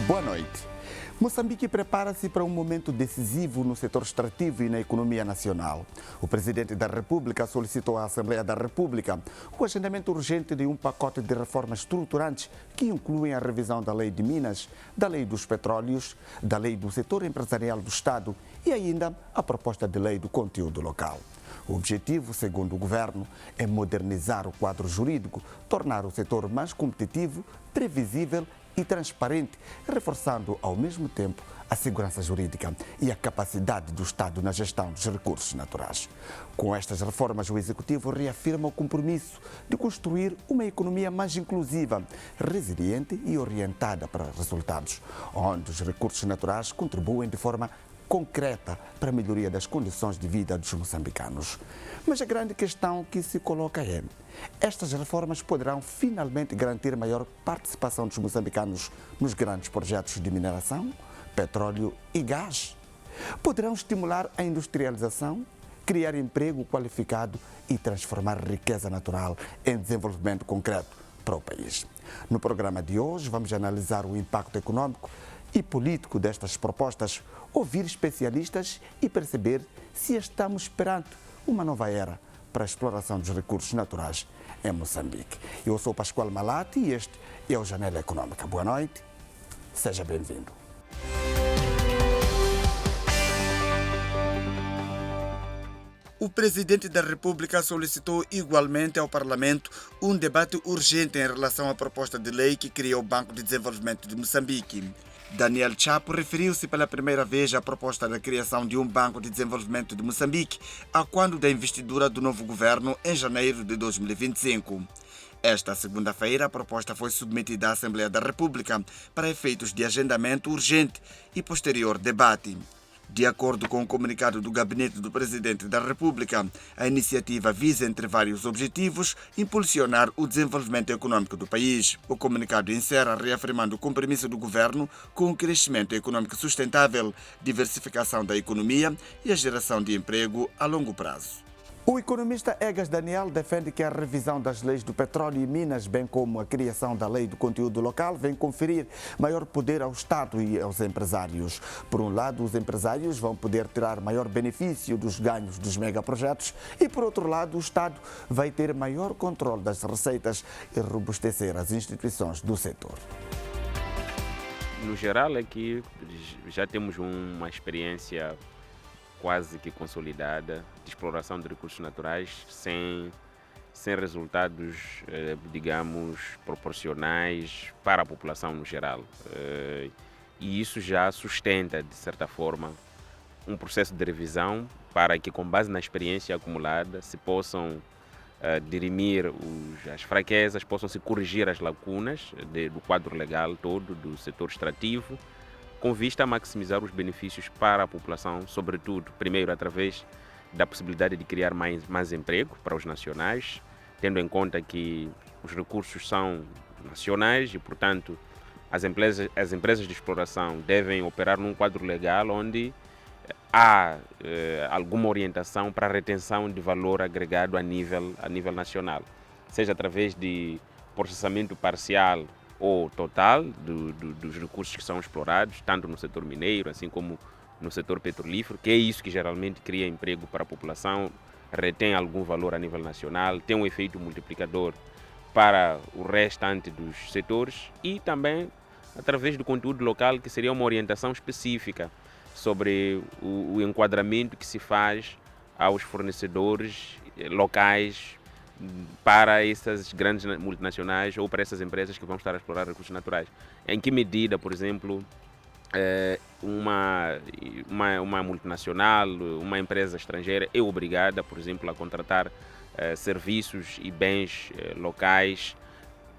Boa noite. Moçambique prepara-se para um momento decisivo no setor extrativo e na economia nacional. O presidente da República solicitou à Assembleia da República o agendamento urgente de um pacote de reformas estruturantes que incluem a revisão da Lei de Minas, da Lei dos Petróleos, da Lei do Setor Empresarial do Estado e ainda a proposta de lei do conteúdo local. O objetivo, segundo o governo, é modernizar o quadro jurídico, tornar o setor mais competitivo, previsível e transparente, reforçando ao mesmo tempo a segurança jurídica e a capacidade do Estado na gestão dos recursos naturais. Com estas reformas, o Executivo reafirma o compromisso de construir uma economia mais inclusiva, resiliente e orientada para resultados, onde os recursos naturais contribuem de forma concreta para a melhoria das condições de vida dos moçambicanos. Mas a grande questão que se coloca é: estas reformas poderão finalmente garantir maior participação dos moçambicanos nos grandes projetos de mineração, petróleo e gás? Poderão estimular a industrialização, criar emprego qualificado e transformar riqueza natural em desenvolvimento concreto para o país? No programa de hoje vamos analisar o impacto econômico e político destas propostas, ouvir especialistas e perceber se estamos perante uma nova era para a exploração dos recursos naturais em Moçambique. Eu sou Pascoal Malati e este é o Janela Econômica. Boa noite, seja bem-vindo. O presidente da República solicitou igualmente ao Parlamento um debate urgente em relação à proposta de lei que cria o Banco de Desenvolvimento de Moçambique. Daniel Chapo referiu-se pela primeira vez à proposta da criação de um Banco de Desenvolvimento de Moçambique a quando da investidura do novo governo em janeiro de 2025. Esta segunda-feira, a proposta foi submetida à Assembleia da República para efeitos de agendamento urgente e posterior debate. De acordo com o comunicado do Gabinete do Presidente da República, a iniciativa visa, entre vários objetivos, impulsionar o desenvolvimento econômico do país. O comunicado encerra reafirmando o compromisso do governo com o crescimento econômico sustentável, diversificação da economia e a geração de emprego a longo prazo. O economista Egas Daniel defende que a revisão das leis do petróleo e minas, bem como a criação da lei do conteúdo local, vem conferir maior poder ao Estado e aos empresários. Por um lado, os empresários vão poder tirar maior benefício dos ganhos dos megaprojetos e, por outro lado, o Estado vai ter maior controle das receitas e robustecer as instituições do setor. No geral, aqui já temos uma experiência quase que consolidada de exploração de recursos naturais sem resultados, digamos, proporcionais para a população no geral. E isso já sustenta, de certa forma, um processo de revisão para que, com base na experiência acumulada, se possam dirimir as fraquezas, possam se corrigir as lacunas do quadro legal todo do setor extrativo, com vista a maximizar os benefícios para a população, sobretudo, primeiro, através da possibilidade de criar mais emprego para os nacionais, tendo em conta que os recursos são nacionais e, portanto, as empresas de exploração devem operar num quadro legal onde há alguma orientação para a retenção de valor agregado a nível nacional, seja através de processamento parcial ou total dos recursos que são explorados, tanto no setor mineiro, assim como no setor petrolífero, que é isso que geralmente cria emprego para a população, retém algum valor a nível nacional, tem um efeito multiplicador para o restante dos setores e também através do conteúdo local, que seria uma orientação específica sobre o enquadramento que se faz aos fornecedores locais para essas grandes multinacionais ou para essas empresas que vão estar a explorar recursos naturais. Em que medida, por exemplo, uma multinacional, uma empresa estrangeira é obrigada, por exemplo, a contratar serviços e bens locais,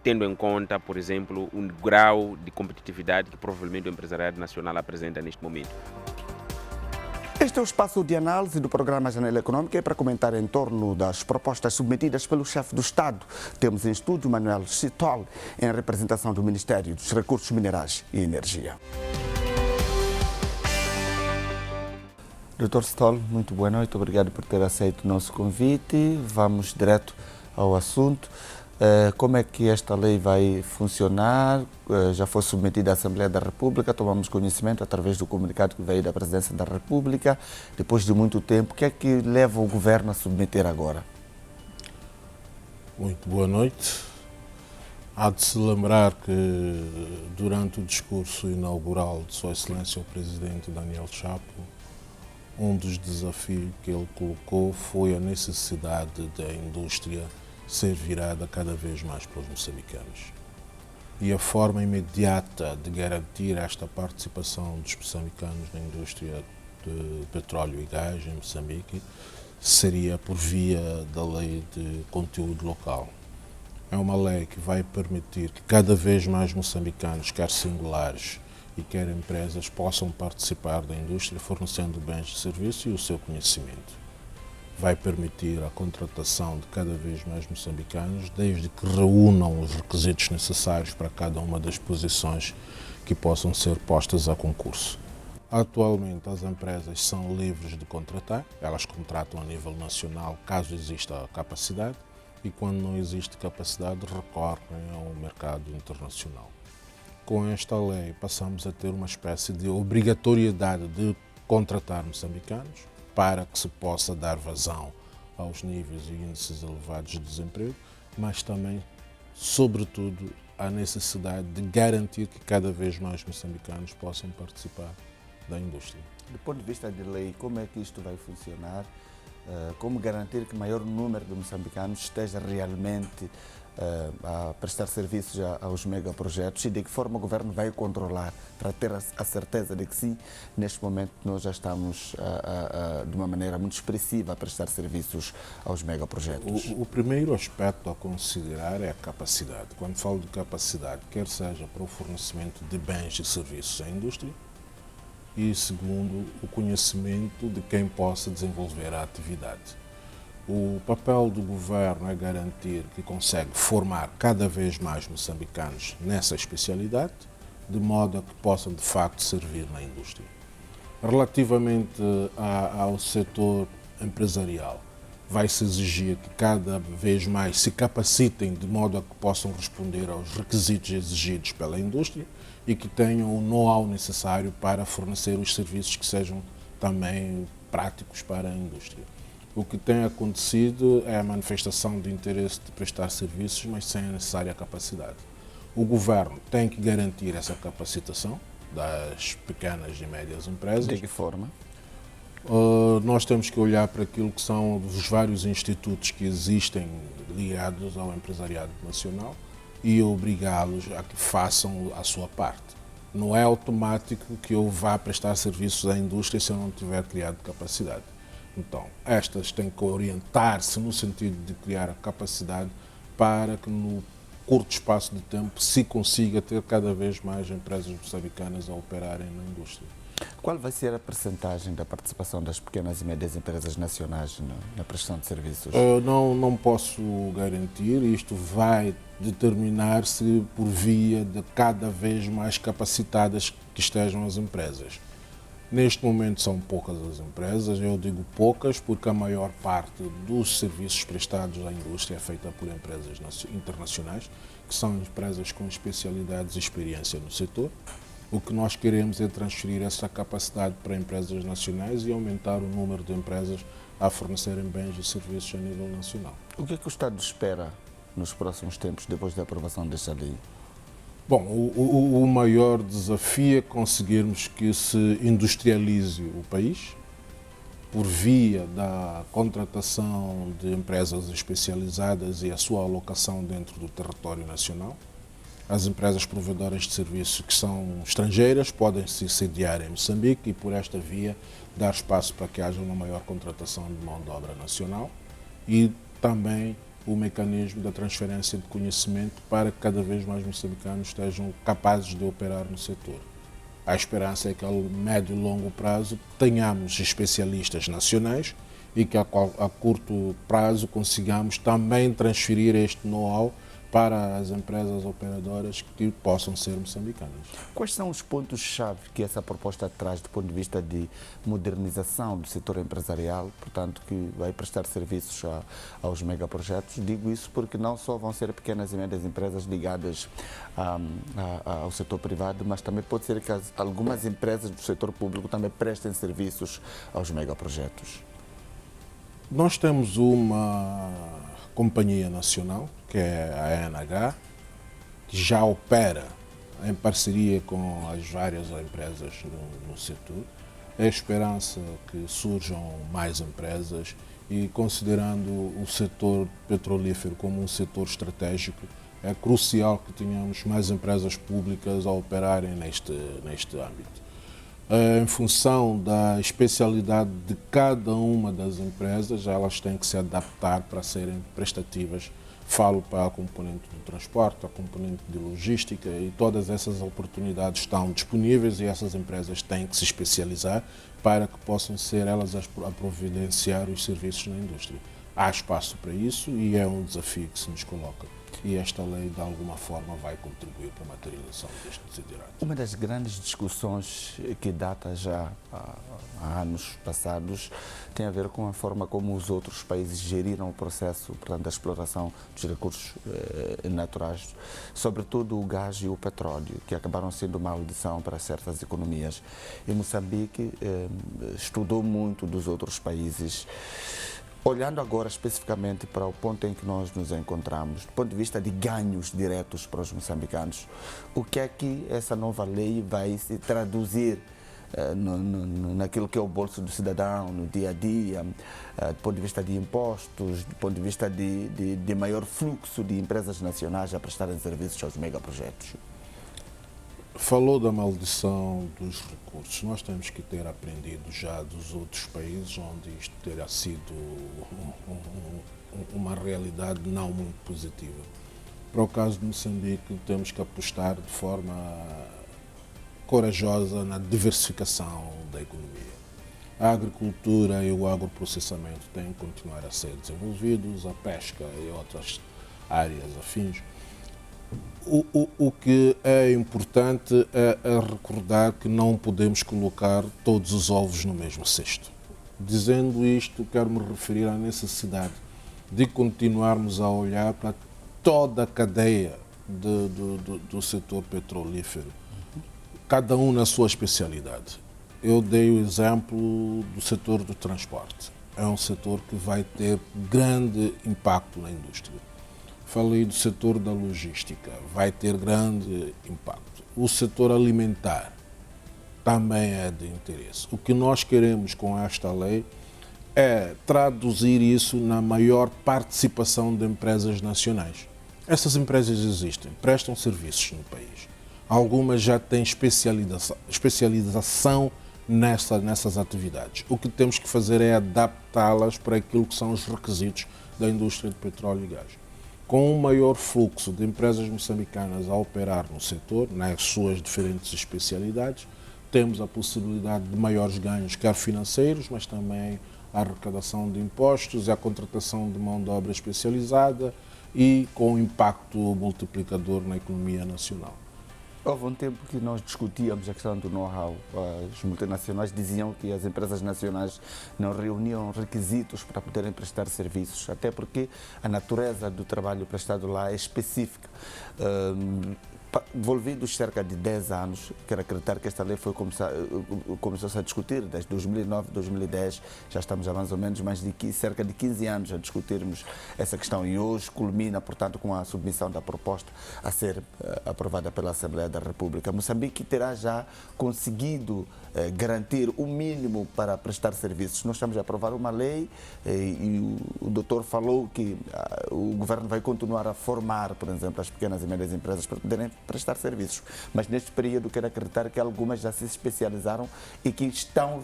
tendo em conta, por exemplo, o grau de competitividade que provavelmente o empresariado nacional apresenta neste momento. Este é o espaço de análise do programa Janela Econômica e para comentar em torno das propostas submetidas pelo chefe do Estado. Temos em estúdio Manuel Chitol, em representação do Ministério dos Recursos Minerais e Energia. Dr. Chitol, muito boa noite, obrigado por ter aceito o nosso convite. Vamos direto ao assunto. Como é que esta lei vai funcionar? Já foi submetida à Assembleia da República, tomamos conhecimento através do comunicado que veio da Presidência da República. Depois de muito tempo, o que é que leva o governo a submeter agora? Muito boa noite. Há de se lembrar que durante o discurso inaugural de Sua Excelência o Presidente Daniel Chapo, um dos desafios que ele colocou foi a necessidade da indústria ser virada cada vez mais para os moçambicanos. E a forma imediata de garantir esta participação dos moçambicanos na indústria de petróleo e gás em Moçambique seria por via da lei de conteúdo local. É uma lei que vai permitir que cada vez mais moçambicanos, quer singulares e quer empresas, possam participar da indústria fornecendo bens e serviços e o seu conhecimento. Vai permitir a contratação de cada vez mais moçambicanos, desde que reúnam os requisitos necessários para cada uma das posições que possam ser postas a concurso. Atualmente as empresas são livres de contratar, elas contratam a nível nacional caso exista a capacidade e quando não existe capacidade recorrem ao mercado internacional. Com esta lei passamos a ter uma espécie de obrigatoriedade de contratar moçambicanos para que se possa dar vazão aos níveis e índices elevados de desemprego, mas também, sobretudo, a necessidade de garantir que cada vez mais moçambicanos possam participar da indústria. Do ponto de vista de lei, como é que isto vai funcionar? Como garantir que o maior número de moçambicanos esteja realmente a prestar serviços aos megaprojetos e de que forma o governo vai controlar para ter a certeza de que sim, neste momento nós já estamos de uma maneira muito expressiva a prestar serviços aos megaprojetos? O primeiro aspecto a considerar é a capacidade. Quando falo de capacidade, quer seja para o fornecimento de bens e serviços à indústria, e segundo, o conhecimento de quem possa desenvolver a atividade. O papel do governo é garantir que consegue formar cada vez mais moçambicanos nessa especialidade, de modo a que possam de facto servir na indústria. Relativamente ao setor empresarial, vai-se exigir que cada vez mais se capacitem de modo a que possam responder aos requisitos exigidos pela indústria e que tenham o know-how necessário para fornecer os serviços que sejam também práticos para a indústria. O que tem acontecido é a manifestação de interesse de prestar serviços, mas sem a necessária capacidade. O governo tem que garantir essa capacitação das pequenas e médias empresas. De que forma? Nós temos que olhar para aquilo que são os vários institutos que existem ligados ao empresariado nacional e obrigá-los a que façam a sua parte. Não é automático que eu vá prestar serviços à indústria se eu não tiver criado capacidade. Então, estas têm que orientar-se no sentido de criar a capacidade para que no curto espaço de tempo se consiga ter cada vez mais empresas moçambicanas a operarem na indústria. Qual vai ser a percentagem da participação das pequenas e médias empresas nacionais na prestação de serviços? Não posso garantir, isto vai determinar-se por via de cada vez mais capacitadas que estejam as empresas. Neste momento são poucas as empresas, eu digo poucas porque a maior parte dos serviços prestados à indústria é feita por empresas internacionais, que são empresas com especialidades e experiência no setor. O que nós queremos é transferir essa capacidade para empresas nacionais e aumentar o número de empresas a fornecerem bens e serviços a nível nacional. O que é que o Estado espera nos próximos tempos, depois da aprovação desta lei? Bom, o maior desafio é conseguirmos que se industrialize o país por via da contratação de empresas especializadas e a sua alocação dentro do território nacional. As empresas provedoras de serviços que são estrangeiras podem se sediar em Moçambique e, por esta via, dar espaço para que haja uma maior contratação de mão de obra nacional e também o mecanismo da transferência de conhecimento para que cada vez mais moçambicanos estejam capazes de operar no setor. A esperança é que a médio e longo prazo tenhamos especialistas nacionais e que a curto prazo consigamos também transferir este know-how para as empresas operadoras que possam ser moçambicanas. Quais são os pontos-chave que essa proposta traz do ponto de vista de modernização do setor empresarial, portanto, que vai prestar serviços aos megaprojetos? Digo isso porque não só vão ser pequenas e médias empresas ligadas ao setor privado, mas também pode ser que algumas empresas do setor público também prestem serviços aos megaprojetos. Nós temos uma companhia nacional, que é a ANH, que já opera em parceria com as várias empresas no setor. É a esperança que surjam mais empresas e, considerando o setor petrolífero como um setor estratégico, é crucial que tenhamos mais empresas públicas a operarem neste âmbito. Em função da especialidade de cada uma das empresas, elas têm que se adaptar para serem prestativas. Falo para a componente do transporte, a componente de logística, e todas essas oportunidades estão disponíveis e essas empresas têm que se especializar para que possam ser elas a providenciar os serviços na indústria. Há espaço para isso e é um desafio que se nos coloca. E esta lei, de alguma forma, vai contribuir para a materialização deste desiderato. Uma das grandes discussões que data já há anos passados tem a ver com a forma como os outros países geriram o processo, portanto, da exploração dos recursos naturais, sobretudo o gás e o petróleo, que acabaram sendo uma maldição para certas economias. E Moçambique estudou muito dos outros países. Olhando agora especificamente para o ponto em que nós nos encontramos, do ponto de vista de ganhos diretos para os moçambicanos, o que é que essa nova lei vai se traduzir naquilo que é o bolso do cidadão, no dia a dia, do ponto de vista de impostos, do ponto de vista de maior fluxo de empresas nacionais a prestarem serviços aos megaprojetos? Falou da maldição dos recursos. Nós temos que ter aprendido já dos outros países onde isto terá sido uma realidade não muito positiva. Para o caso de Moçambique, temos que apostar de forma corajosa na diversificação da economia. A agricultura e o agroprocessamento têm que continuar a ser desenvolvidos, a pesca e outras áreas afins. O que é importante é recordar que não podemos colocar todos os ovos no mesmo cesto. Dizendo isto, quero me referir à necessidade de continuarmos a olhar para toda a cadeia do setor petrolífero, cada um na sua especialidade. Eu dei o exemplo do setor do transporte. É um setor que vai ter grande impacto na indústria. Falei do setor da logística, vai ter grande impacto. O setor alimentar também é de interesse. O que nós queremos com esta lei é traduzir isso na maior participação de empresas nacionais. Essas empresas existem, prestam serviços no país. Algumas já têm especialização nessas atividades. O que temos que fazer é adaptá-las para aquilo que são os requisitos da indústria de petróleo e gás. Com um maior fluxo de empresas moçambicanas a operar no setor, nas suas diferentes especialidades, temos a possibilidade de maiores ganhos, quer financeiros, mas também a arrecadação de impostos e a contratação de mão de obra especializada e com impacto multiplicador na economia nacional. Houve um tempo que nós discutíamos a questão do know-how. As multinacionais diziam que as empresas nacionais não reuniam requisitos para poderem prestar serviços, até porque a natureza do trabalho prestado lá é específica. Envolvidos cerca de 10 anos, quero acreditar que esta lei começou-se a discutir desde 2009, 2010, já estamos há mais ou menos cerca de 15 anos a discutirmos essa questão e hoje culmina, portanto, com a submissão da proposta a ser aprovada pela Assembleia da República. Moçambique terá já conseguido garantir o mínimo para prestar serviços. Nós estamos a aprovar uma lei e o doutor falou que o governo vai continuar a formar, por exemplo, as pequenas e médias empresas para poderem prestar serviços. Mas neste período quero acreditar que algumas já se especializaram e que estão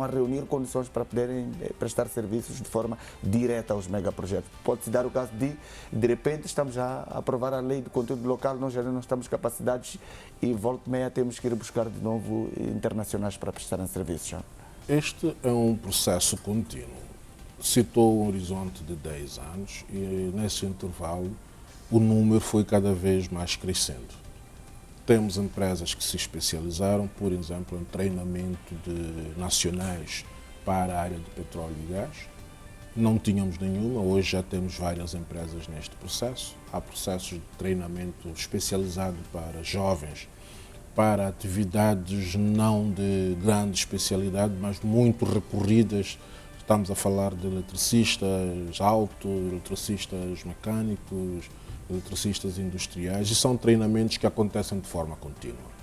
a reunir condições para poderem prestar serviços de forma direta aos megaprojetos. Pode-se dar o caso de repente, estamos já a aprovar a lei de conteúdo local, nós já não estamos capacitados e volta e meia temos que ir buscar de novo internacionais para prestarem serviços. Este é um processo contínuo. Citou um horizonte de 10 anos e nesse intervalo o número foi cada vez mais crescendo. Temos empresas que se especializaram, por exemplo, em treinamento de nacionais para a área de petróleo e gás. Não tínhamos nenhuma, hoje já temos várias empresas neste processo. Há processos de treinamento especializado para jovens, para atividades não de grande especialidade, mas muito recorridas. Estamos a falar de eletricistas eletricistas mecânicos, eletricistas industriais, e são treinamentos que acontecem de forma contínua.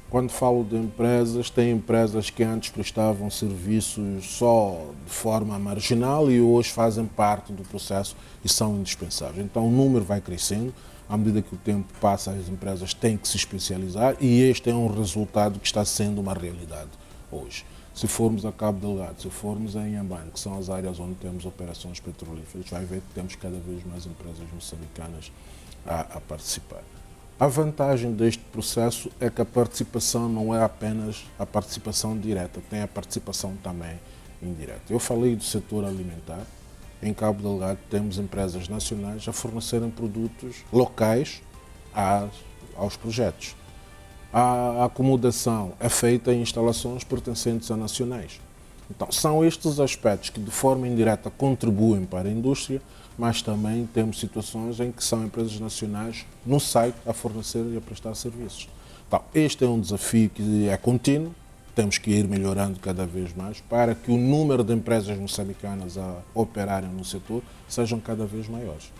Quando falo de empresas, tem empresas que antes prestavam serviços só de forma marginal e hoje fazem parte do processo e são indispensáveis. Então o número vai crescendo, à medida que o tempo passa as empresas têm que se especializar e este é um resultado que está sendo uma realidade hoje. Se formos a Cabo Delgado, se formos a Inhambane, que são as áreas onde temos operações petrolíferas, vai ver que temos cada vez mais empresas moçambicanas a participar. A vantagem deste processo é que a participação não é apenas a participação direta, tem a participação também indireta. Eu falei do setor alimentar. Em Cabo Delgado temos empresas nacionais a fornecerem produtos locais aos projetos. A acomodação é feita em instalações pertencentes a nacionais. Então, são estes aspectos que de forma indireta contribuem para a indústria, mas também temos situações em que são empresas nacionais no site a fornecer e a prestar serviços. Então, este é um desafio que é contínuo, temos que ir melhorando cada vez mais para que o número de empresas moçambicanas a operarem no setor sejam cada vez maiores.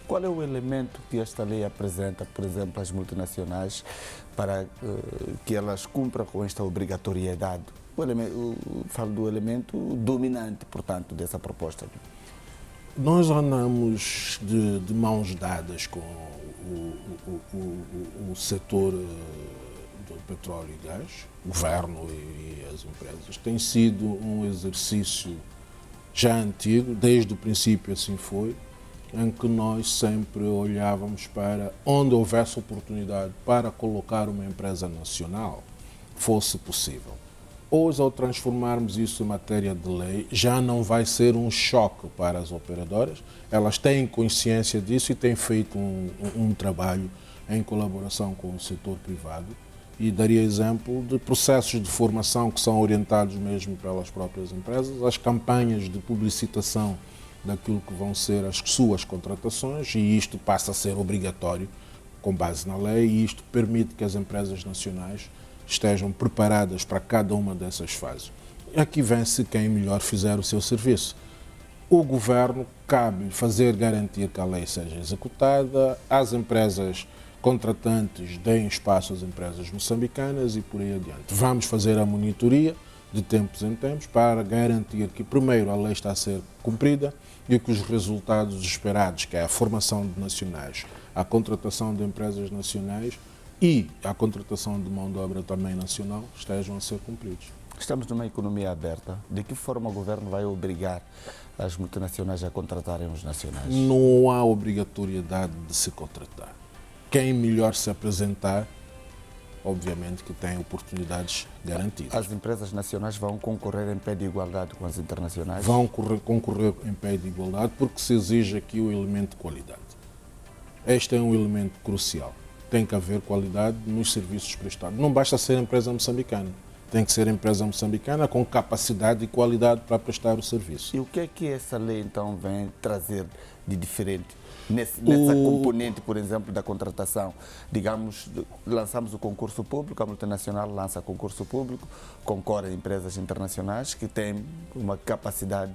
Qual é o elemento que esta lei apresenta, por exemplo, às multinacionais para que elas cumpram com esta obrigatoriedade? Falo do elemento dominante, portanto, dessa proposta. Nós andamos de mãos dadas com o setor do petróleo e gás, o governo e as empresas. Tem sido um exercício já antigo, desde o princípio assim foi, em que nós sempre olhávamos para onde houvesse oportunidade para colocar uma empresa nacional, fosse possível. Hoje, ao transformarmos isso em matéria de lei, já não vai ser um choque para as operadoras. Elas têm consciência disso e têm feito um trabalho em colaboração com o setor privado. E daria exemplo de processos de formação que são orientados mesmo pelas próprias empresas, as campanhas de publicitação daquilo que vão ser as suas contratações, e isto passa a ser obrigatório com base na lei, e isto permite que as empresas nacionais estejam preparadas para cada uma dessas fases. Aqui vence quem melhor fizer o seu serviço. O governo cabe fazer garantir que a lei seja executada, as empresas contratantes deem espaço às empresas moçambicanas e por aí adiante. Vamos fazer a monitoria de tempos em tempos para garantir que, primeiro, a lei está a ser cumprida e que os resultados esperados, que é a formação de nacionais, a contratação de empresas nacionais e a contratação de mão de obra também nacional, estejam a ser cumpridos. Estamos numa economia aberta. De que forma o governo vai obrigar as multinacionais a contratarem os nacionais? Não há obrigatoriedade de se contratar. Quem melhor se apresentar, obviamente que tem oportunidades garantidas. As empresas nacionais vão concorrer em pé de igualdade com as internacionais? Vão concorrer em pé de igualdade porque se exige aqui o elemento de qualidade. Este é um elemento crucial. Tem que haver qualidade nos serviços prestados. Não basta ser empresa moçambicana. Tem que ser empresa moçambicana com capacidade e qualidade para prestar o serviço. E o que é que essa lei, então, vem trazer de diferente? Nessa componente, por exemplo, da contratação, digamos, lançamos o concurso público, a multinacional lança concurso público, concorrem empresas internacionais que têm uma capacidade,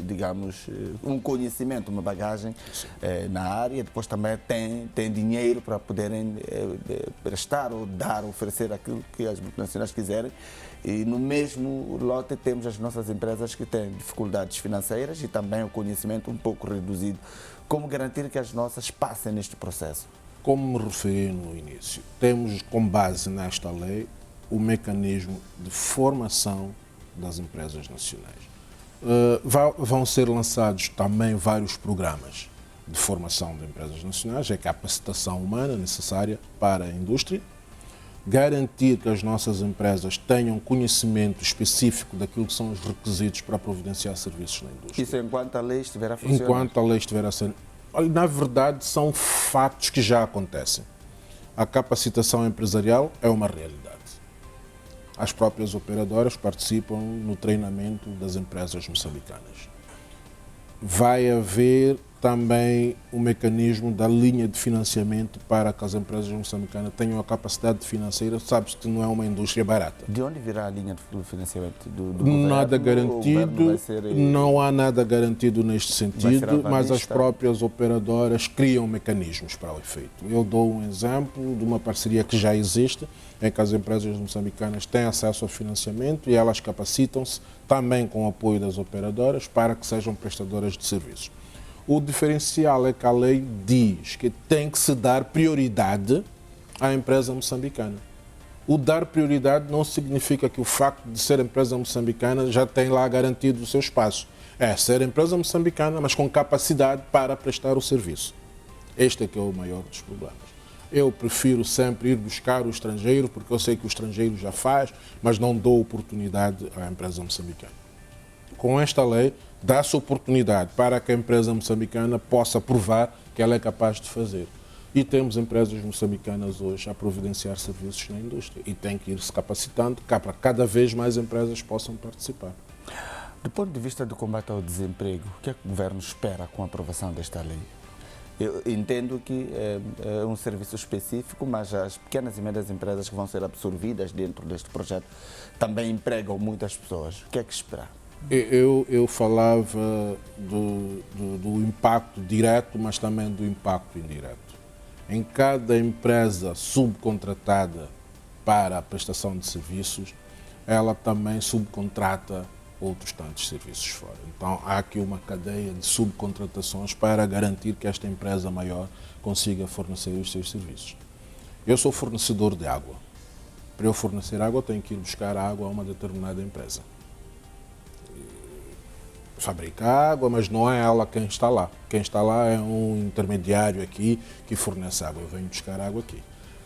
digamos, um conhecimento, uma bagagem na área, depois também tem dinheiro para poderem prestar ou dar, oferecer aquilo que as multinacionais quiserem. E no mesmo lote temos as nossas empresas que têm dificuldades financeiras e também o conhecimento um pouco reduzido. Como garantir que as nossas passem neste processo? Como me referi no início, temos com base nesta lei o mecanismo de formação das empresas nacionais. Vão ser lançados também vários programas de formação de empresas nacionais, a capacitação humana necessária para a indústria, garantir que as nossas empresas tenham conhecimento específico daquilo que são os requisitos para providenciar serviços na indústria. Isso enquanto a lei estiver a funcionar? Enquanto a lei estiver a ser... Olha, na verdade, são fatos que já acontecem. A capacitação empresarial é uma realidade. As próprias operadoras participam no treinamento das empresas moçambicanas. Vai haver também o mecanismo da linha de financiamento para que as empresas moçambicanas tenham a capacidade financeira. Sabe-se que não é uma indústria barata. De onde virá a linha de financiamento? Do governo? Nada O governo garantido, vai ser, não há nada garantido neste sentido, mas as avalista? próprias operadoras criam mecanismos para o efeito. Eu dou um exemplo de uma parceria que já existe, em que as empresas moçambicanas têm acesso ao financiamento e elas capacitam-se também com o apoio das operadoras para que sejam prestadoras de serviços. O diferencial é que a lei diz que tem que se dar prioridade à empresa moçambicana. O dar prioridade não significa que o facto de ser empresa moçambicana já tem lá garantido o seu espaço. É ser empresa moçambicana, mas com capacidade para prestar o serviço. Este é que é o maior dos problemas. Eu prefiro sempre ir buscar o estrangeiro, porque eu sei que o estrangeiro já faz, mas não dou oportunidade à empresa moçambicana. Com esta lei, dá-se oportunidade para que a empresa moçambicana possa provar que ela é capaz de fazer. E temos empresas moçambicanas hoje a providenciar serviços na indústria e tem que ir se capacitando para cada vez mais empresas possam participar. Do ponto de vista do combate ao desemprego, o que é que o governo espera com a aprovação desta lei? Eu entendo que é um serviço específico, mas as pequenas e médias empresas que vão ser absorvidas dentro deste projeto também empregam muitas pessoas. O que é que esperar? Eu falava do impacto direto, mas também do impacto indireto. Em cada empresa subcontratada para a prestação de serviços, ela também subcontrata outros tantos serviços fora. Então, há aqui uma cadeia de subcontratações para garantir que esta empresa maior consiga fornecer os seus serviços. Eu sou fornecedor de água. Para eu fornecer água, eu tenho que ir buscar água a uma determinada empresa. Fabrica água, mas não é ela quem está lá. Quem está lá é um intermediário aqui que fornece água. Eu venho buscar água aqui.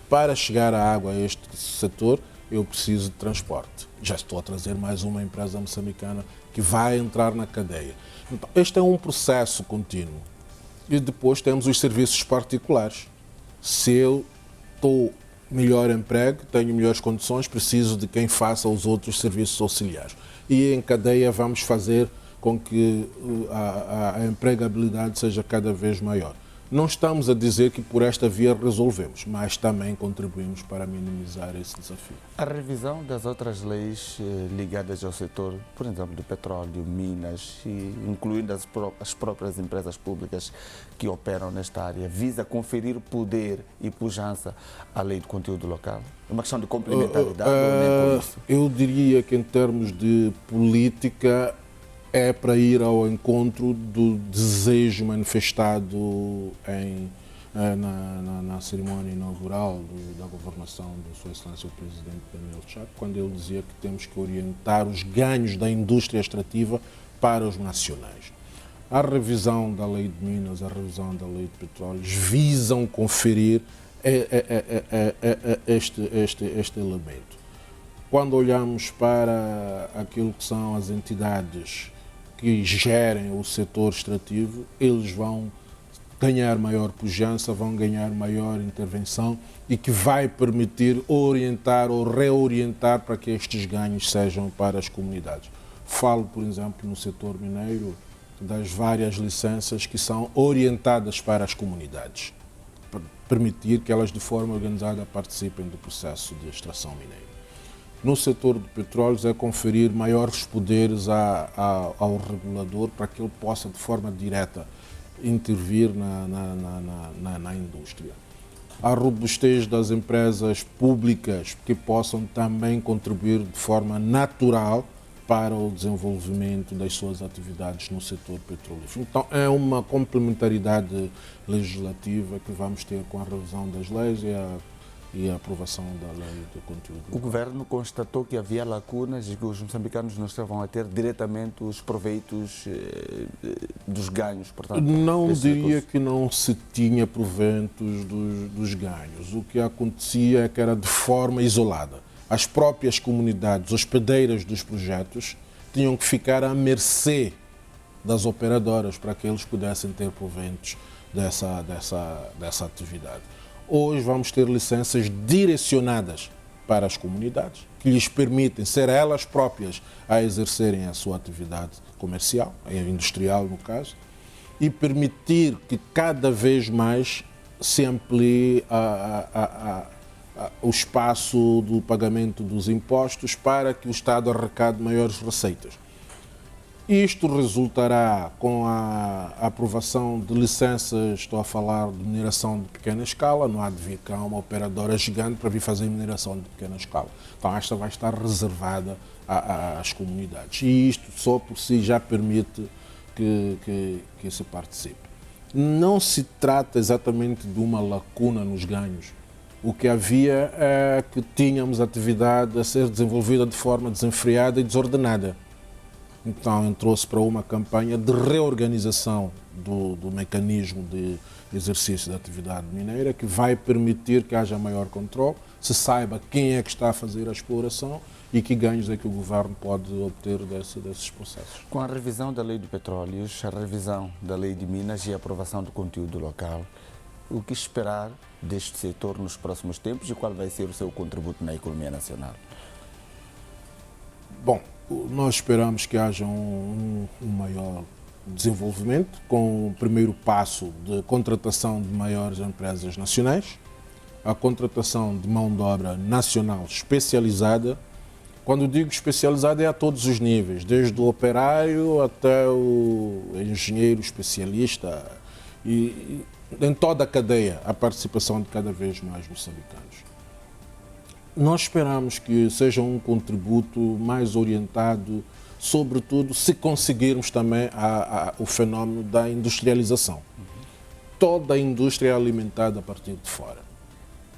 Para chegar a água a este setor, eu preciso de transporte. Já estou a trazer mais uma empresa moçambicana que vai entrar na cadeia. Então, este é um processo contínuo. E depois temos os serviços particulares. Se eu estou melhor emprego, tenho melhores condições, preciso de quem faça os outros serviços auxiliares. E em cadeia vamos fazer com que a empregabilidade seja cada vez maior. Não estamos a dizer que por esta via resolvemos, mas também contribuímos para minimizar esse desafio. A revisão das outras leis ligadas ao setor, por exemplo, do petróleo, minas, incluindo as próprias empresas públicas que operam nesta área, visa conferir poder e pujança à lei do conteúdo local? É uma questão de complementaridade ou nem por isso? Eu diria que em termos de política, é para ir ao encontro do desejo manifestado na cerimónia inaugural da governação de Sua Excelência o Presidente Daniel Chapo, quando ele dizia que temos que orientar os ganhos da indústria extrativa para os nacionais. A revisão da Lei de Minas, a revisão da Lei de Petróleos visam conferir este elemento. Quando olhamos para aquilo que são as entidades que gerem o setor extrativo, eles vão ganhar maior pujança, vão ganhar maior intervenção e que vai permitir orientar ou reorientar para que estes ganhos sejam para as comunidades. Falo, por exemplo, no setor mineiro, das várias licenças que são orientadas para as comunidades, para permitir que elas de forma organizada participem do processo de extração mineira. No setor de petróleos é conferir maiores poderes ao regulador para que ele possa de forma direta intervir na indústria. A robustez das empresas públicas que possam também contribuir de forma natural para o desenvolvimento das suas atividades no setor petrolífero. Então é uma complementaridade legislativa que vamos ter com a revisão das leis e a aprovação da lei do conteúdo. O governo constatou que havia lacunas e que os moçambicanos não estavam a ter diretamente os proveitos dos ganhos, portanto... Não diria que não se tinha proventos dos ganhos. O que acontecia é que era de forma isolada. As próprias comunidades hospedeiras dos projetos tinham que ficar à mercê das operadoras para que eles pudessem ter proventos dessa atividade. Hoje vamos ter licenças direcionadas para as comunidades, que lhes permitem ser elas próprias a exercerem a sua atividade comercial, industrial no caso, e permitir que cada vez mais se amplie o espaço do pagamento dos impostos para que o Estado arrecade maiores receitas. Isto resultará com a aprovação de licenças, estou a falar de mineração de pequena escala, não há de vir cá uma operadora gigante para vir fazer mineração de pequena escala. Então esta vai estar reservada às comunidades e isto só por si já permite que se participe. Não se trata exatamente de uma lacuna nos ganhos. O que havia é que tínhamos atividade a ser desenvolvida de forma desenfreada e desordenada. Então entrou-se para uma campanha de reorganização do mecanismo de exercício da atividade mineira, que vai permitir que haja maior controle, se saiba quem é que está a fazer a exploração e que ganhos é que o governo pode obter desses processos. Com a revisão da Lei de Petróleos, a revisão da Lei de Minas e a aprovação do conteúdo local, o que esperar deste setor nos próximos tempos e qual vai ser o seu contributo na economia nacional? Bom, nós esperamos que haja um maior desenvolvimento, com o primeiro passo de contratação de maiores empresas nacionais, a contratação de mão de obra nacional especializada. Quando digo especializada é a todos os níveis, desde o operário até o engenheiro especialista e em toda a cadeia, a participação de cada vez mais moçambicanos. Nós esperamos que seja um contributo mais orientado, sobretudo se conseguirmos também o fenómeno da industrialização. Toda a indústria é alimentada a partir de fora.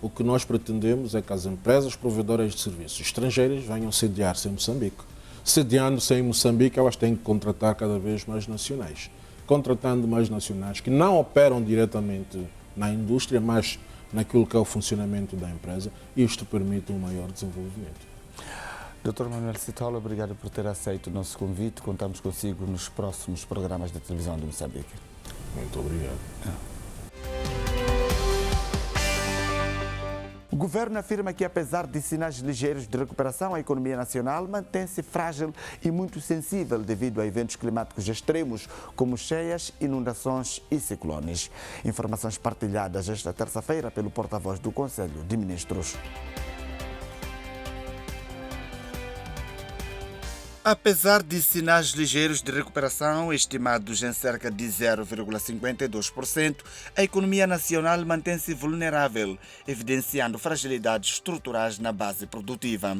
O que nós pretendemos é que as empresas provedoras de serviços estrangeiras venham sediar-se em Moçambique. Sediando-se em Moçambique, elas têm que contratar cada vez mais nacionais. Contratando mais nacionais que não operam diretamente na indústria, mas naquilo que é o funcionamento da empresa, isto permite um maior desenvolvimento. Dr. Manuel Sitola, obrigado por ter aceito o nosso convite. Contamos consigo nos próximos programas da televisão de Moçambique. Muito obrigado. O governo afirma que, apesar de sinais ligeiros de recuperação, a economia nacional mantém-se frágil e muito sensível devido a eventos climáticos extremos, como cheias, inundações e ciclones. Informações partilhadas esta terça-feira pelo porta-voz do Conselho de Ministros. Apesar de sinais ligeiros de recuperação, estimados em cerca de 0,52%, a economia nacional mantém-se vulnerável, evidenciando fragilidades estruturais na base produtiva.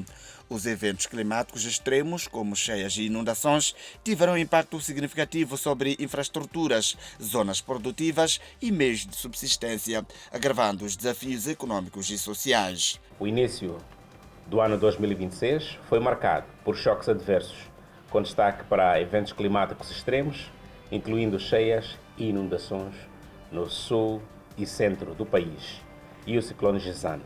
Os eventos climáticos extremos, como cheias e inundações, tiveram impacto significativo sobre infraestruturas, zonas produtivas e meios de subsistência, agravando os desafios econômicos e sociais. O início do ano 2026 foi marcado por choques adversos, com destaque para eventos climáticos extremos, incluindo cheias e inundações no sul e centro do país, e o ciclone Gisana,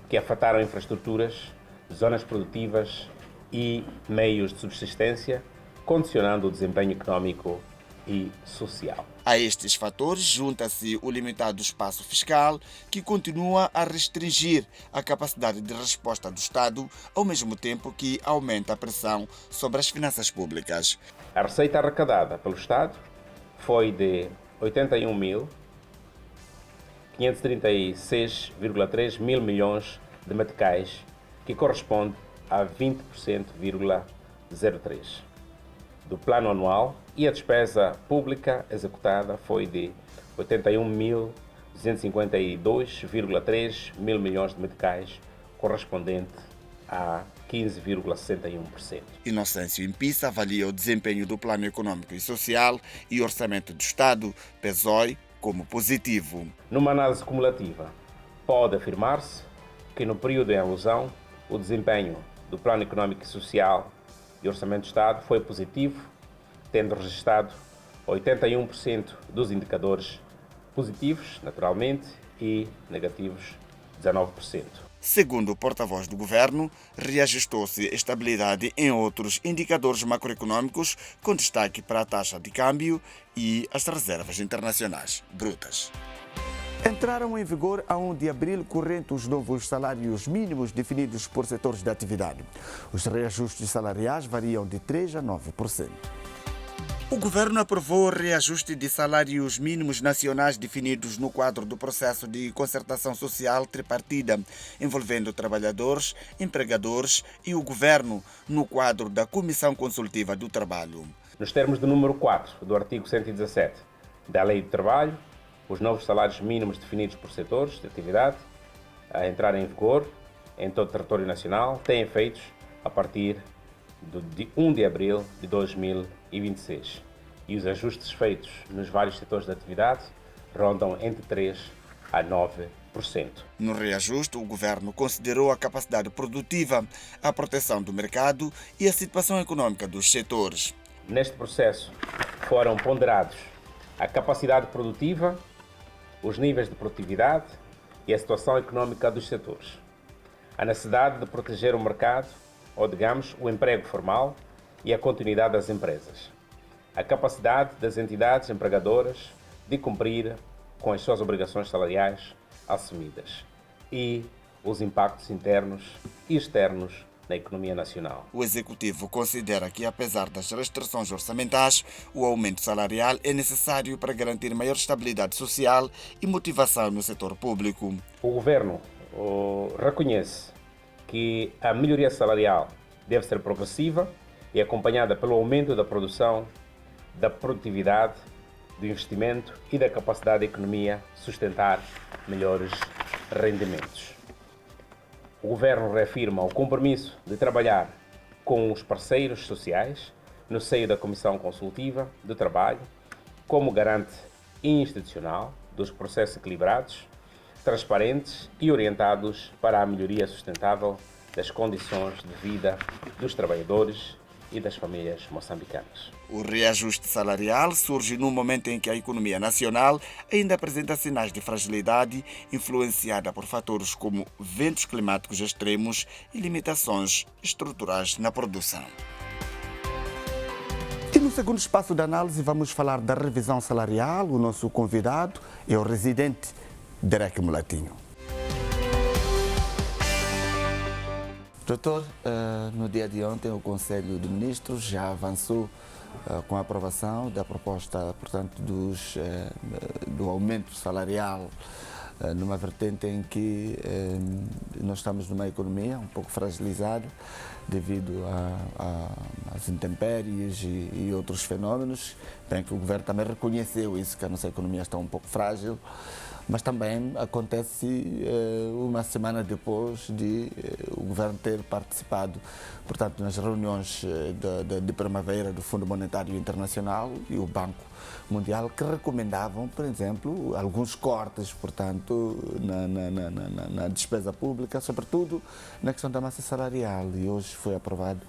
que afetaram infraestruturas, zonas produtivas e meios de subsistência, condicionando o desempenho econômico e social. A estes fatores junta-se o limitado espaço fiscal, que continua a restringir a capacidade de resposta do Estado, ao mesmo tempo que aumenta a pressão sobre as finanças públicas. A receita arrecadada pelo Estado foi de 81.536,3 mil milhões de meticais, que corresponde a 20,03% do plano anual, e a despesa pública executada foi de 81.252,3 mil milhões de meticais, correspondente a 15,61%. Inocêncio Impissa avalia o desempenho do Plano Econômico e Social e Orçamento do Estado, PESOE, como positivo. Numa análise cumulativa, pode afirmar-se que no período em alusão, o desempenho do Plano Econômico e Social e Orçamento do Estado foi positivo, tendo registrado 81% dos indicadores positivos, naturalmente, e negativos 19%. Segundo o porta-voz do governo, reajustou-se a estabilidade em outros indicadores macroeconômicos, com destaque para a taxa de câmbio e as reservas internacionais brutas. Entraram em vigor a 1 de abril corrente os novos salários mínimos definidos por setores de atividade. Os reajustes salariais variam de 3% a 9%. O governo aprovou o reajuste de salários mínimos nacionais definidos no quadro do processo de concertação social tripartida, envolvendo trabalhadores, empregadores e o governo, no quadro da Comissão Consultiva do Trabalho. Nos termos do número 4 do artigo 117 da Lei do Trabalho, os novos salários mínimos definidos por setores de atividade a entrar em vigor em todo o território nacional têm efeitos a partir de 1 de abril de 2026 e os ajustes feitos nos vários setores de atividade rondam entre 3% a 9%. No reajuste, o governo considerou a capacidade produtiva, a proteção do mercado e a situação econômica dos setores. Neste processo foram ponderados a capacidade produtiva, os níveis de produtividade e a situação econômica dos setores, a necessidade de proteger o mercado, ou digamos, o emprego formal e a continuidade das empresas, a capacidade das entidades empregadoras de cumprir com as suas obrigações salariais assumidas e os impactos internos e externos na economia nacional. O Executivo considera que, apesar das restrições orçamentais, o aumento salarial é necessário para garantir maior estabilidade social e motivação no setor público. O Governo reconhece que a melhoria salarial deve ser progressiva e acompanhada pelo aumento da produção, da produtividade, do investimento e da capacidade da economia sustentar melhores rendimentos. O Governo reafirma o compromisso de trabalhar com os parceiros sociais no seio da Comissão Consultiva do Trabalho como garante institucional dos processos equilibrados, transparentes e orientados para a melhoria sustentável das condições de vida dos trabalhadores e das famílias moçambicanas. O reajuste salarial surge num momento em que a economia nacional ainda apresenta sinais de fragilidade, influenciada por fatores como ventos climáticos extremos e limitações estruturais na produção. E no segundo espaço de análise vamos falar da revisão salarial. O nosso convidado é o residente Derek Mulatinho. Doutor, no dia de ontem o Conselho de Ministros já avançou com a aprovação da proposta, portanto, do aumento salarial numa vertente em que nós estamos numa economia um pouco fragilizada devido às intempéries e outros fenómenos, bem que o governo também reconheceu isso, que a nossa economia está um pouco frágil, mas também acontece uma semana depois de o governo ter participado, portanto, nas reuniões de primavera do Fundo Monetário Internacional e o Banco Mundial, que recomendavam, por exemplo, alguns cortes, portanto, na despesa pública, sobretudo na questão da massa salarial. E hoje foi aprovado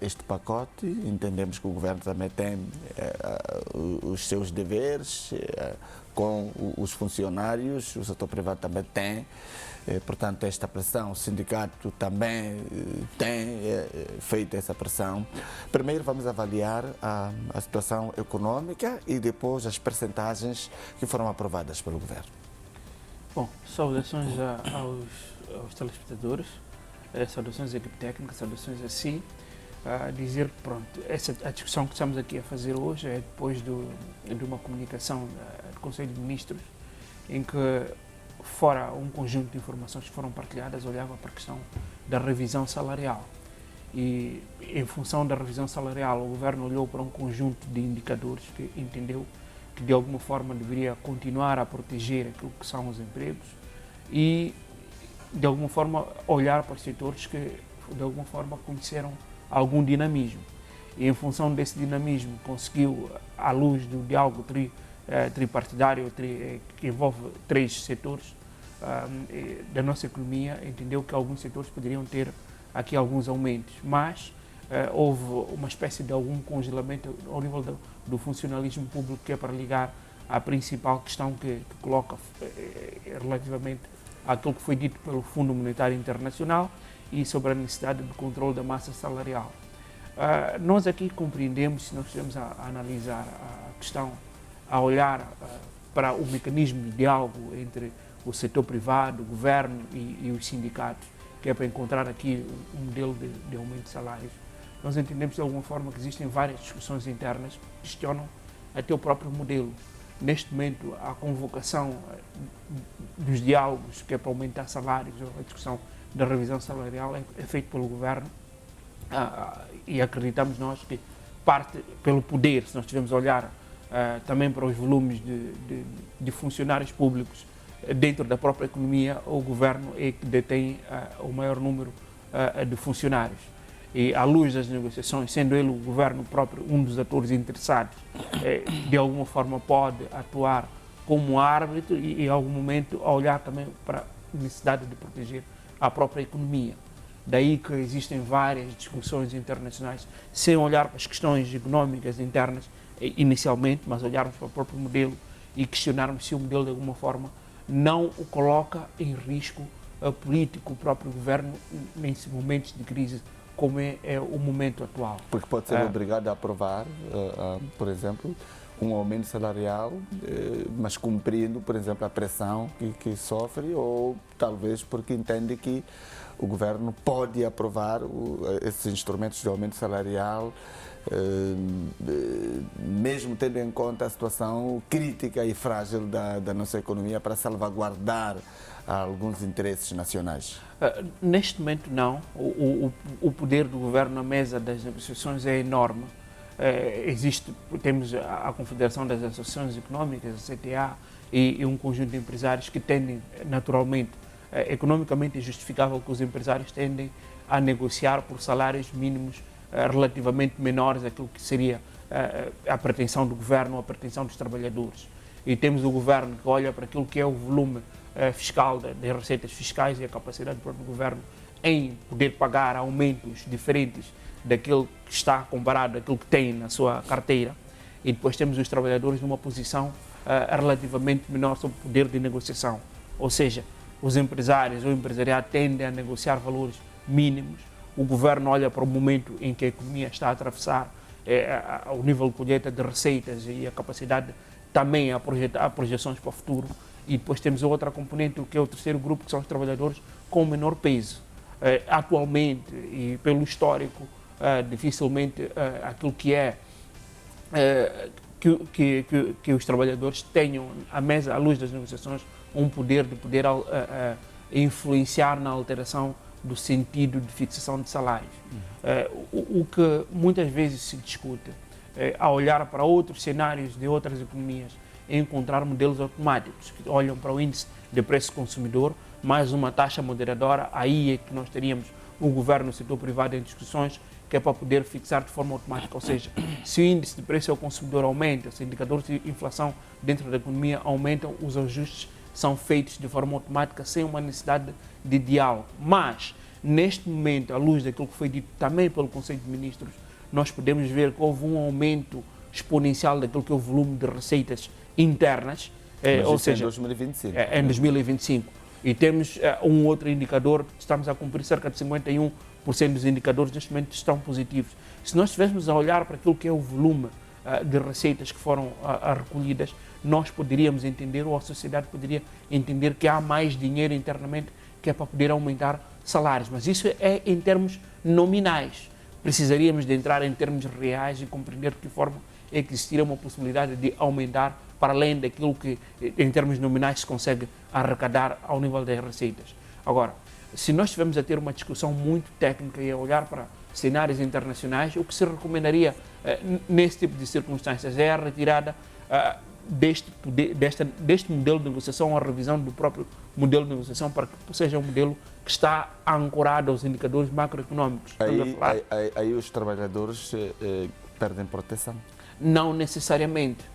este pacote. Entendemos que o governo também tem os seus deveres com os funcionários, o setor privado também tem, portanto, esta pressão, o sindicato também tem feito essa pressão. Primeiro vamos avaliar a situação econômica e depois as percentagens que foram aprovadas pelo governo. Bom, saudações aos telespectadores, saudações à equipe técnica, saudações a si. Dizer que, pronto, a discussão que estamos aqui a fazer hoje é depois de uma comunicação do Conselho de Ministros, em que, fora um conjunto de informações que foram partilhadas, olhava para a questão da revisão salarial. E, em função da revisão salarial, o governo olhou para um conjunto de indicadores que entendeu que, de alguma forma, deveria continuar a proteger aquilo que são os empregos e, de alguma forma, olhar para os setores que, de alguma forma, conheceram algum dinamismo. E, em função desse dinamismo, conseguiu, à luz do diálogo tripartidário que envolve três setores da nossa economia, entendeu que alguns setores poderiam ter aqui alguns aumentos, mas houve uma espécie de algum congelamento ao nível do funcionalismo público, que é para ligar à principal questão que coloca relativamente àquilo que foi dito pelo Fundo Monetário Internacional e sobre a necessidade de controle da massa salarial. Nós aqui compreendemos, se nós estivermos a analisar a questão, a olhar para o mecanismo de diálogo entre o setor privado, o governo e os sindicatos, que é para encontrar aqui um modelo de aumento de salários, nós entendemos de alguma forma que existem várias discussões internas que questionam até o próprio modelo. Neste momento, a convocação dos diálogos, que é para aumentar salários, a discussão da revisão salarial é feita pelo governo, e acreditamos nós que parte pelo poder. Se nós estivermos a olhar também para os volumes de funcionários públicos dentro da própria economia, o governo é que detém o maior número de funcionários. E à luz das negociações, sendo ele o governo próprio um dos atores interessados, de alguma forma pode atuar como árbitro e em algum momento olhar também para a necessidade de proteger a própria economia. Daí que existem várias discussões internacionais, sem olhar para as questões económicas internas inicialmente, mas olharmos para o próprio modelo e questionarmos se o modelo de alguma forma não o coloca em risco político, o próprio governo, nesses momentos de crise como é o momento atual. Porque pode ser obrigado a aprovar, por exemplo, um aumento salarial, mas cumprindo, por exemplo, a pressão que sofre, ou talvez porque entende que o governo pode aprovar esses instrumentos de aumento salarial, mesmo tendo em conta a situação crítica e frágil da nossa economia, para salvaguardar alguns interesses nacionais? Neste momento, não. O poder do governo na mesa das negociações é enorme. Temos a Confederação das Associações Económicas, a CTA, e um conjunto de empresários que tendem, naturalmente, economicamente é justificável que os empresários tendem a negociar por salários mínimos relativamente menores daquilo que seria a pretensão do governo ou a pretensão dos trabalhadores. E temos o governo que olha para aquilo que é o volume fiscal das receitas fiscais e a capacidade do próprio governo em poder pagar aumentos diferentes daquilo que está comparado daquilo que tem na sua carteira. E depois temos os trabalhadores numa posição relativamente menor sobre o poder de negociação. Ou seja, os empresários ou o empresariado tendem a negociar valores mínimos. O governo olha para o momento em que a economia está a atravessar, o nível de colheita de receitas e a capacidade também a projetar projeções para o futuro. E depois temos outra componente, que é o terceiro grupo, que são os trabalhadores com menor peso. Atualmente, e pelo histórico, dificilmente aquilo que é que os trabalhadores tenham à mesa, à luz das negociações, um poder de poder influenciar na alteração do sentido de fixação de salários. O que muitas vezes se discute, ao olhar para outros cenários de outras economias, é encontrar modelos automáticos que olham para o índice de preço consumidor, mais uma taxa moderadora. Aí é que nós teríamos o governo e o setor privado em discussões, que é para poder fixar de forma automática. Ou seja, se o índice de preço ao consumidor aumenta, se os indicadores de inflação dentro da economia aumentam, os ajustes são feitos de forma automática, sem uma necessidade de diálogo. Mas, neste momento, à luz daquilo que foi dito também pelo Conselho de Ministros, nós podemos ver que houve um aumento exponencial daquilo que é o volume de receitas internas, ou seja, em 2025. Em 2025. E temos um outro indicador, estamos a cumprir cerca de 51% dos indicadores neste momento estão positivos. Se nós estivéssemos a olhar para aquilo que é o volume de receitas que foram recolhidas, nós poderíamos entender, ou a sociedade poderia entender, que há mais dinheiro internamente que é para poder aumentar salários. Mas isso é em termos nominais. Precisaríamos de entrar em termos reais e compreender de que forma é que existiria uma possibilidade de aumentar para além daquilo que, em termos nominais, se consegue arrecadar ao nível das receitas. Agora, se nós estivermos a ter uma discussão muito técnica e a olhar para cenários internacionais, o que se recomendaria nesse tipo de circunstâncias é a retirada deste modelo de negociação, a revisão do próprio modelo de negociação, para que seja um modelo que está ancorado aos indicadores macroeconómicos. Aí os trabalhadores perdem proteção? Não necessariamente.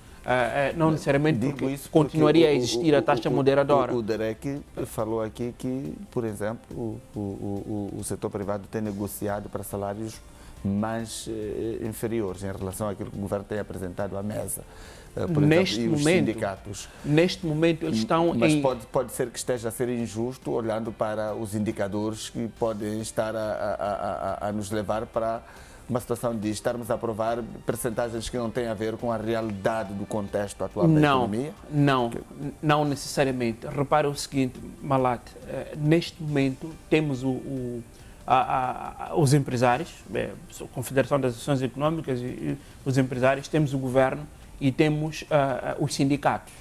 Não necessariamente, porque continuaria a existir a taxa moderadora. O Derek falou aqui que, por exemplo, o setor privado tem negociado para salários mais inferiores em relação àquilo que o governo tem apresentado à mesa. Por Neste exemplo, e os momento, sindicatos. Neste momento eles estão Mas em... pode ser que esteja a ser injusto olhando para os indicadores que podem estar a nos levar para uma situação de estarmos a aprovar percentagens que não têm a ver com a realidade do contexto atual da economia? Não necessariamente. Repara o seguinte, Malat, neste momento temos os empresários, a Confederação das Associações Económicas e os empresários, temos o governo e temos os sindicatos.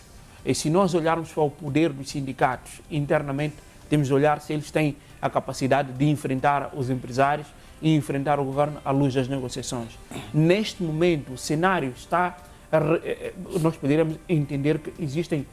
E se nós olharmos para o poder dos sindicatos internamente, temos de olhar se eles têm a capacidade de enfrentar os empresários e enfrentar o governo à luz das negociações. Neste momento, o cenário está... Nós poderíamos entender que existem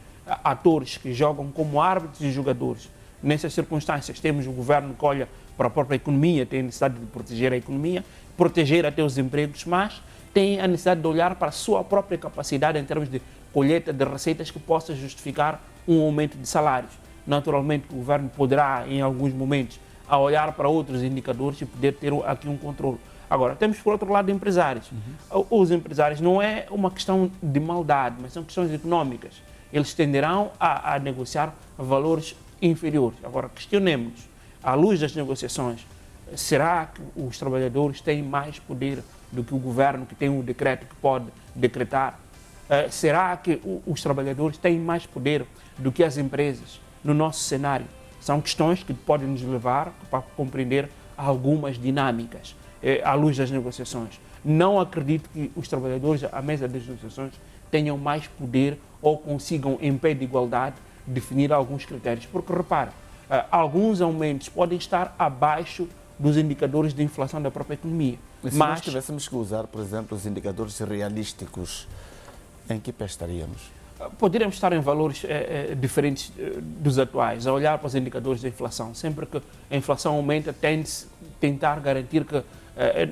atores que jogam como árbitros e jogadores. Nessas circunstâncias, temos o governo que olha para a própria economia, tem a necessidade de proteger a economia, proteger até os empregos, mas tem a necessidade de olhar para a sua própria capacidade em termos de colheita de receitas que possa justificar um aumento de salários. Naturalmente, o governo poderá, em alguns momentos, a olhar para outros indicadores e poder ter aqui um controle. Agora, temos, por outro lado, empresários. Os empresários não é uma questão de maldade, mas são questões econômicas. Eles tenderão a negociar valores inferiores. Agora, questionemos, à luz das negociações, será que os trabalhadores têm mais poder do que o governo, que tem um decreto que pode decretar? Será que os trabalhadores têm mais poder do que as empresas no nosso cenário? São questões que podem nos levar para compreender algumas dinâmicas à luz das negociações. Não acredito que os trabalhadores à mesa das negociações tenham mais poder ou consigam, em pé de igualdade, definir alguns critérios. Porque, repara, alguns aumentos podem estar abaixo dos indicadores de inflação da própria economia. E se nós tivéssemos que usar, por exemplo, os indicadores realísticos, em que pé estaríamos? Poderíamos estar em valores diferentes dos atuais, a olhar para os indicadores da inflação. Sempre que a inflação aumenta, tende-se tentar garantir que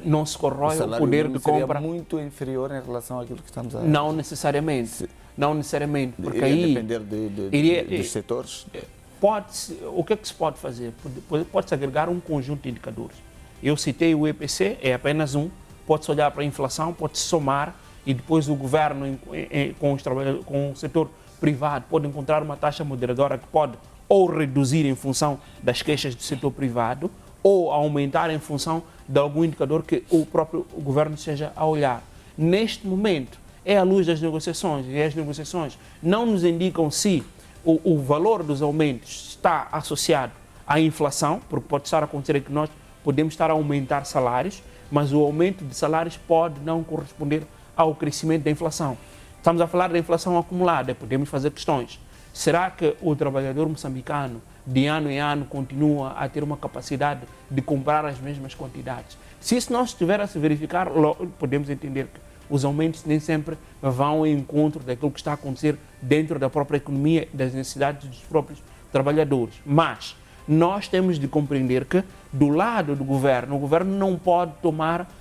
não se corrói o poder de compra. Seria muito inferior em relação àquilo que estamos a... Não necessariamente. Não necessariamente. Porque iria aí... depender dos setores? O que é que se pode fazer? Pode-se agregar um conjunto de indicadores. Eu citei o IPC, é apenas um. Pode-se olhar para a inflação, pode-se somar e depois o governo com o setor privado pode encontrar uma taxa moderadora que pode ou reduzir em função das queixas do setor privado ou aumentar em função de algum indicador que o próprio governo esteja a olhar. Neste momento, é à luz das negociações, e as negociações não nos indicam se o valor dos aumentos está associado à inflação, porque pode estar a acontecer que nós podemos estar a aumentar salários, mas o aumento de salários pode não corresponder ao crescimento da inflação. Estamos a falar da inflação acumulada, podemos fazer questões. Será que o trabalhador moçambicano, de ano em ano, continua a ter uma capacidade de comprar as mesmas quantidades? Se isso não estiver a se verificar, podemos entender que os aumentos nem sempre vão ao encontro daquilo que está a acontecer dentro da própria economia e das necessidades dos próprios trabalhadores. Mas nós temos de compreender que, do lado do governo, o governo não pode tomar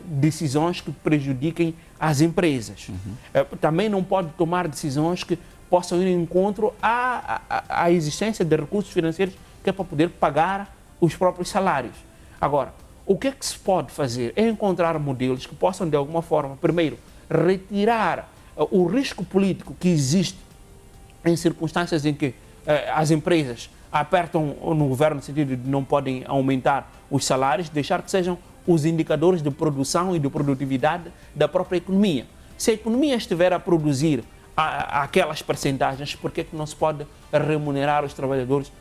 decisões que prejudiquem as empresas. Também não pode tomar decisões que possam ir em encontro à existência de recursos financeiros que é para poder pagar os próprios salários. Agora, o que é que se pode fazer? É encontrar modelos que possam, de alguma forma, primeiro, retirar o risco político que existe em circunstâncias em que as empresas apertam no governo no sentido de não podem aumentar os salários, deixar que sejam os indicadores de produção e de produtividade da própria economia. Se a economia estiver a produzir aquelas percentagens, por que não se pode remunerar os trabalhadores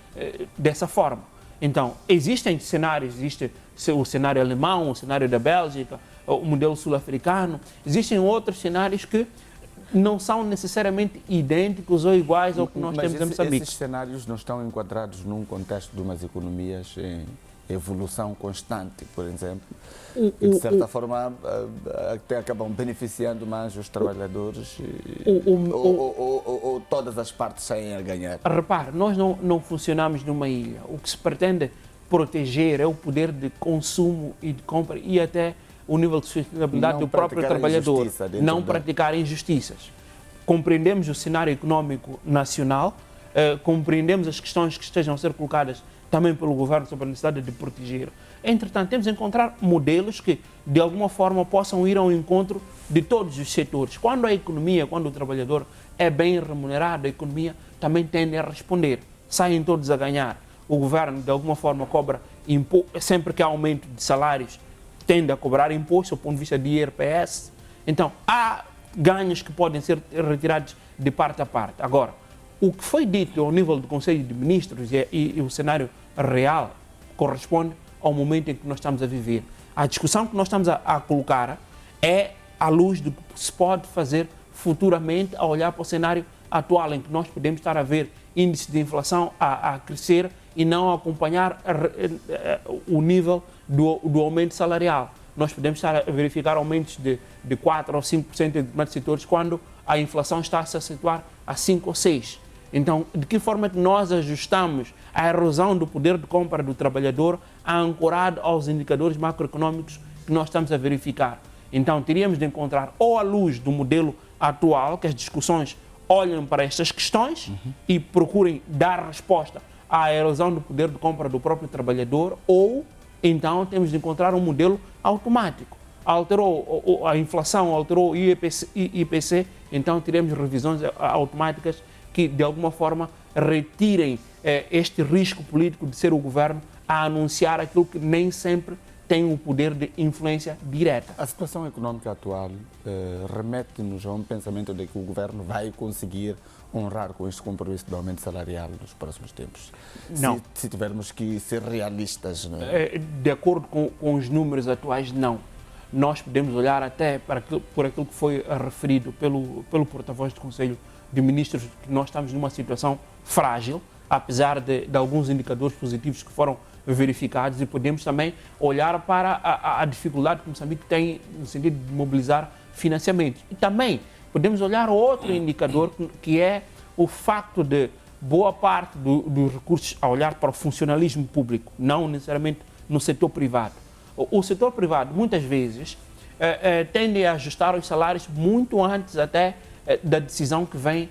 dessa forma? Então, existem cenários, existe o cenário alemão, o cenário da Bélgica, o modelo sul-africano, existem outros cenários que não são necessariamente idênticos ou iguais ao que nós temos em Moçambique. Esses cenários não estão enquadrados num contexto de umas economias em evolução constante, por exemplo, que de certa forma até acabam beneficiando mais os trabalhadores ou todas as partes saem a ganhar? Repare, nós não funcionamos numa ilha. O que se pretende proteger é o poder de consumo e de compra e até o nível de sustentabilidade do próprio trabalhador. Não praticar injustiças. Compreendemos o cenário econômico nacional, compreendemos as questões que estejam a ser colocadas também pelo governo sobre a necessidade de proteger. Entretanto, temos de encontrar modelos que, de alguma forma, possam ir ao encontro de todos os setores. Quando a economia, quando o trabalhador é bem remunerado, a economia também tende a responder. Saem todos a ganhar. O governo, de alguma forma, cobra imposto, sempre que há aumento de salários, tende a cobrar imposto do ponto de vista de IRPS. Então, há ganhos que podem ser retirados de parte a parte. Agora, o que foi dito ao nível do Conselho de Ministros e o cenário real corresponde ao momento em que nós estamos a viver. A discussão que nós estamos a colocar é à luz do que se pode fazer futuramente a olhar para o cenário atual, em que nós podemos estar a ver índice de inflação a crescer e não acompanhar o nível do aumento salarial. Nós podemos estar a verificar aumentos de 4% ou 5% em determinados setores quando a inflação está-se a situar a 5% ou 6%. Então, de que forma que nós ajustamos a erosão do poder de compra do trabalhador ancorado aos indicadores macroeconômicos que nós estamos a verificar? Então, teríamos de encontrar, ou à luz do modelo atual, que as discussões olhem para estas questões e procurem dar resposta à erosão do poder de compra do próprio trabalhador, ou então temos de encontrar um modelo automático. Alterou a inflação, alterou o IPC, então teremos revisões automáticas que, de alguma forma, retirem este risco político de ser o governo a anunciar aquilo que nem sempre tem o poder de influência direta. A situação econômica atual remete-nos a um pensamento de que o governo vai conseguir honrar com este compromisso de aumento salarial nos próximos tempos. Não. Se tivermos que ser realistas. Não é? De acordo com os números atuais, não. Nós podemos olhar até por aquilo que foi referido pelo porta-voz do Conselho de Ministros, que nós estamos numa situação frágil, apesar de alguns indicadores positivos que foram verificados, e podemos também olhar para a dificuldade que Moçambique tem no sentido de mobilizar financiamentos. E também podemos olhar outro indicador, que é o facto de boa parte dos recursos a olhar para o funcionalismo público, não necessariamente no setor privado. O setor privado, muitas vezes, tende a ajustar os salários muito antes até da decisão que vem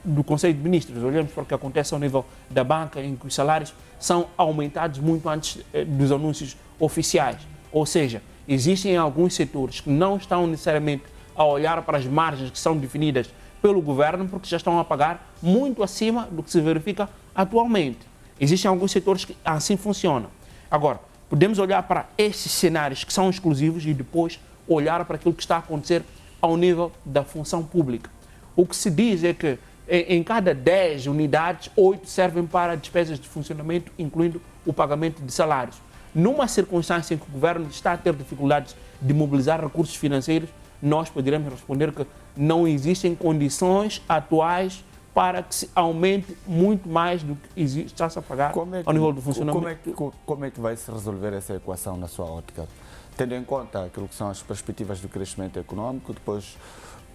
do Conselho de Ministros. Olhamos para o que acontece ao nível da banca, em que os salários são aumentados muito antes dos anúncios oficiais. Ou seja, existem alguns setores que não estão necessariamente a olhar para as margens que são definidas pelo governo, porque já estão a pagar muito acima do que se verifica atualmente. Existem alguns setores que assim funcionam. Agora, podemos olhar para esses cenários que são exclusivos e depois olhar para aquilo que está a acontecer ao nível da função pública. O que se diz é que em cada 10 unidades, 8 servem para despesas de funcionamento, incluindo o pagamento de salários. Numa circunstância em que o governo está a ter dificuldades de mobilizar recursos financeiros, nós poderemos responder que não existem condições atuais para que se aumente muito mais do que está-se a pagar ao nível do funcionamento. Como é que vai se resolver essa equação na sua ótica? Tendo em conta aquilo que são as perspectivas do crescimento econômico, depois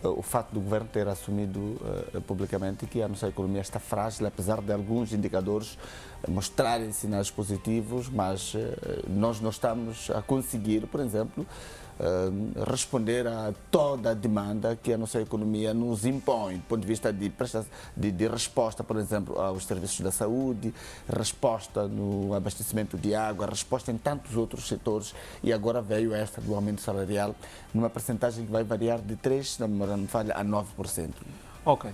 o fato do governo ter assumido publicamente que a nossa economia está frágil, apesar de alguns indicadores mostrarem sinais positivos, mas nós não estamos a conseguir, por exemplo, responder a toda a demanda que a nossa economia nos impõe, do ponto de vista de resposta, por exemplo, aos serviços da saúde, resposta no abastecimento de água, resposta em tantos outros setores, e agora veio esta do aumento salarial, numa percentagem que vai variar de 3%, se não me falha, a 9%. Ok.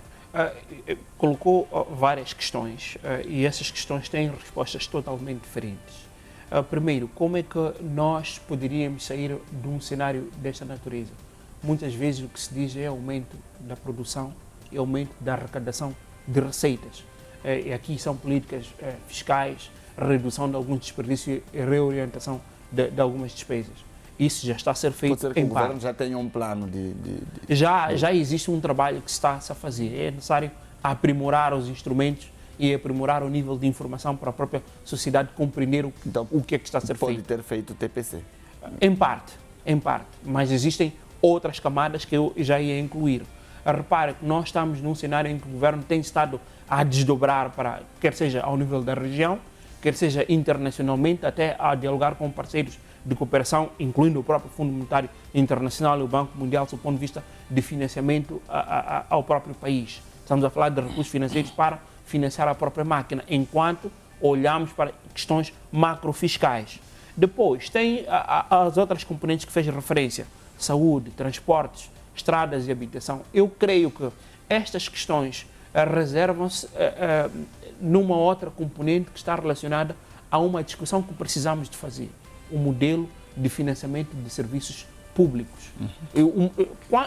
Colocou várias questões e essas questões têm respostas totalmente diferentes. Primeiro, como é que nós poderíamos sair de um cenário desta natureza? Muitas vezes o que se diz é aumento da produção e aumento da arrecadação de receitas. E aqui são políticas fiscais, redução de alguns desperdícios e reorientação de algumas despesas. Isso já está a ser feito em parte. Pode ser que o governo já tenha um plano Já existe um trabalho que se está a fazer. É necessário aprimorar os instrumentos e aprimorar o nível de informação para a própria sociedade compreender o que é que está a ser feito. Pode ter feito o TPC? Em parte, mas existem outras camadas que eu já ia incluir. Repare que nós estamos num cenário em que o governo tem estado a desdobrar, quer seja ao nível da região, quer seja internacionalmente, até a dialogar com parceiros de cooperação, incluindo o próprio Fundo Monetário Internacional e o Banco Mundial, do ponto de vista de financiamento ao próprio país. Estamos a falar de recursos financeiros para financiar a própria máquina, enquanto olhamos para questões macrofiscais. Depois, tem as outras componentes que fez referência, saúde, transportes, estradas e habitação. Eu creio que estas questões reservam-se numa outra componente que está relacionada a uma discussão que precisamos de fazer, o modelo de financiamento de serviços públicos.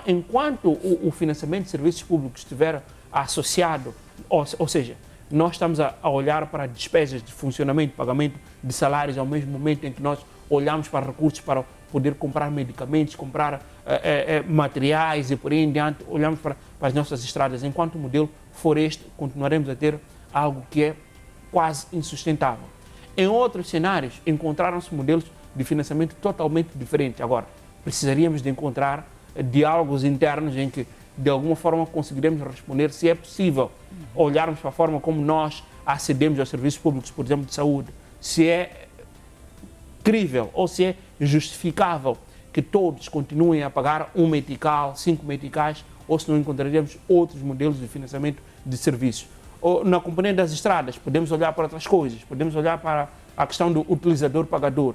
Enquanto o financiamento de serviços públicos estiver associado, ou seja, nós estamos a olhar para despesas de funcionamento, pagamento de salários, ao mesmo momento em que nós olhamos para recursos para poder comprar medicamentos, comprar materiais e por aí em diante, olhamos para as nossas estradas. Enquanto o modelo for este, continuaremos a ter algo que é quase insustentável. Em outros cenários, encontraram-se modelos de financiamento totalmente diferentes. Agora, precisaríamos de encontrar diálogos internos em que, de alguma forma, conseguiremos responder se é possível olharmos para a forma como nós acedemos aos serviços públicos, por exemplo, de saúde, se é crível ou se é justificável que todos continuem a pagar um metical, 5 meticais, ou se não encontraríamos outros modelos de financiamento de serviços. Ou, na componente das estradas, podemos olhar para outras coisas, podemos olhar para a questão do utilizador-pagador.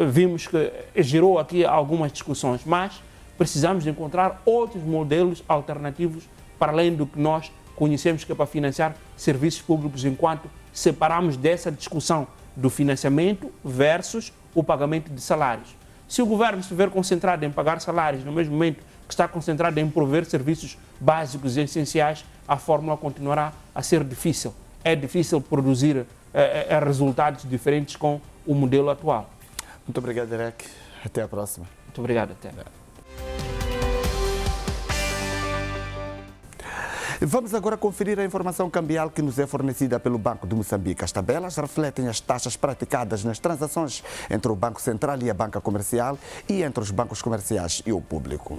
Vimos que gerou aqui algumas discussões, mas precisamos de encontrar outros modelos alternativos para além do que nós conhecemos que é para financiar serviços públicos, enquanto separamos dessa discussão do financiamento versus o pagamento de salários. Se o governo estiver concentrado em pagar salários no mesmo momento que está concentrado em prover serviços básicos e essenciais, a fórmula continuará a ser difícil. É difícil produzir resultados diferentes com o modelo atual. Muito obrigado, Derek. Até a próxima. Muito obrigado, até. Vamos agora conferir a informação cambial que nos é fornecida pelo Banco de Moçambique. As tabelas refletem as taxas praticadas nas transações entre o Banco Central e a banca comercial e entre os bancos comerciais e o público.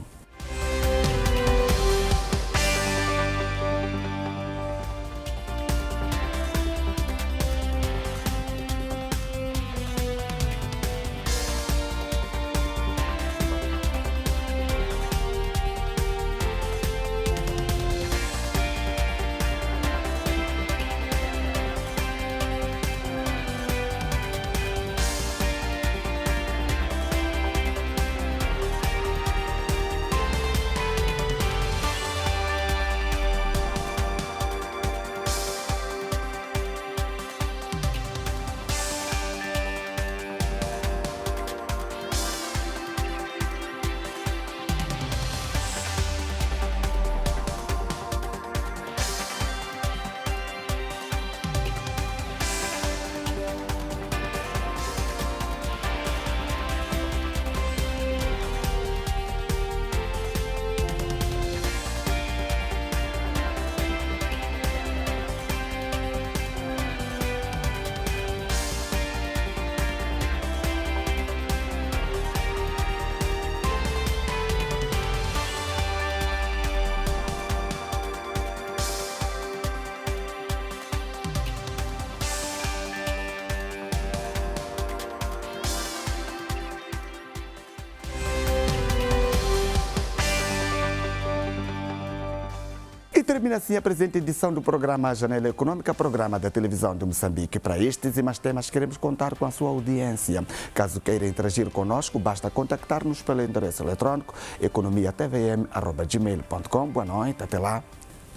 E termina assim a presente edição do programa Janela Econômica, programa da televisão de Moçambique. Para estes e mais temas, queremos contar com a sua audiência. Caso queira interagir conosco, basta contactar-nos pelo endereço eletrônico economiatvm@gmail.com. Boa noite, até lá,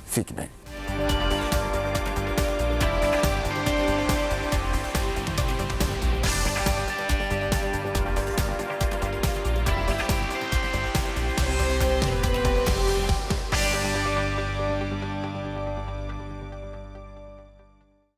fique bem.